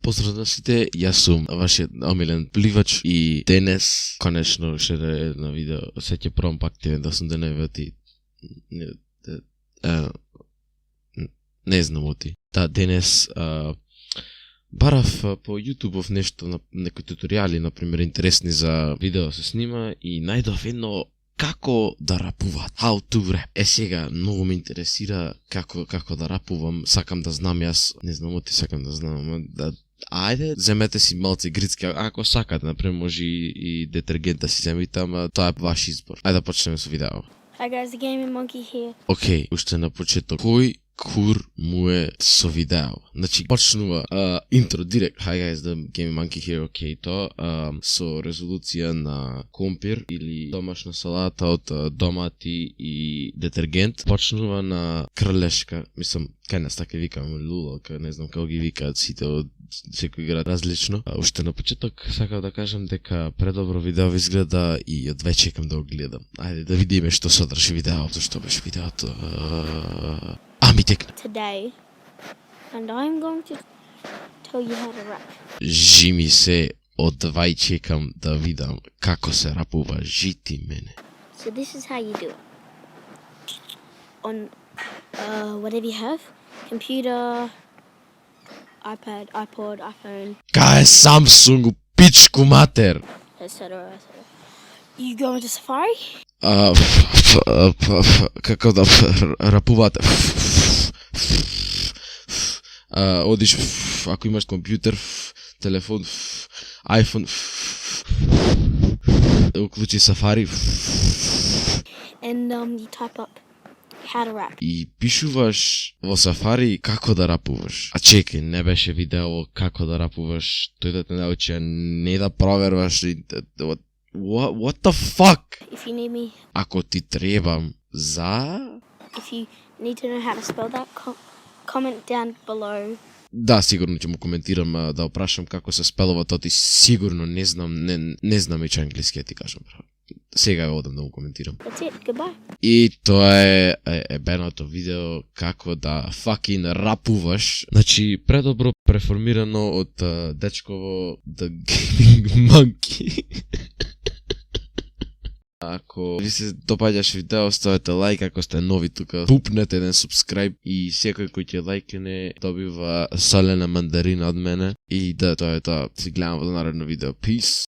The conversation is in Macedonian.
Поздрав на сите, јас сум вашиот омилен пливач и денес конечно ще да е едно видео, се ќе пробам пак да сум деневети. Не знам оти. Да, денес барав по YouTube нешто, на некои туторијали, например, интересни за видео се снима и најдов едно како да рапуваат. How to rap. Сега, многу ме интересира како да рапувам, сакам да знам јас, не знам оти сакам да знам, ајде, земете си малце грицки, ако сакате, например, може и детергент да си земите, ама тоа е ваш избор. Ајде да почнеме со видео. Hi guys, the Gaming Monkey here. Океј, уште на почеток. Кој кур му е со видео? Значи, почнува интро директ. Hi guys, the Gaming Monkey here. Океј, тоа со резолуција на компир или домашна салата од домати и детергент. Почнува на кралешка, мислам, кај нас така викаме лула, не знам како ги викаат сите од секој град различно. Уште на почеток сакав да кажам дека предобро видео изгледа и од веќе чекам да го гледам. Ајде да видиме што содржи видеото, што беше видеото. Ми текна. Today, and I'm going to tell you how to rap. Жими се, од вај чекам да видам како се рапува, жити мене. So this is how you do it. On whatever you have, computer, iPad, iPod, iPhone, Кај Samsung, пичку матер. etc. You go into Safari. Како да рапувате? Одиш, ако имаш компјутер, телефон, iPhone, уклучи Safari And you type up how to rap. и пишуваш во Safari како да рапуваш. А чекај, не беше видео како да рапуваш, тој да те научи, а не да проверваш. What the fuck? If you need me, Ако ти требам за... if you need to know how to spell that, comment down below. Да, сигурно ќе му коментирам да опрашам како се спелува тоа, ти сигурно не знам, не знам и англиски, ти кажам право. Сега одам да му коментирам. That's it. Goodbye. И тоа е ебеното видео како да fucking рапуваш. Значи, предобро преформирано од дечково The Gaming Monkey. Ако ви се допаѓаш видео, ставете лайк, ако сте нови тука, пупнете еден субскрайб и секој кој ќе лајкне добива солена мандарина од мене. И да, тоа е тоа. Се гледам во наредно видео. Peace.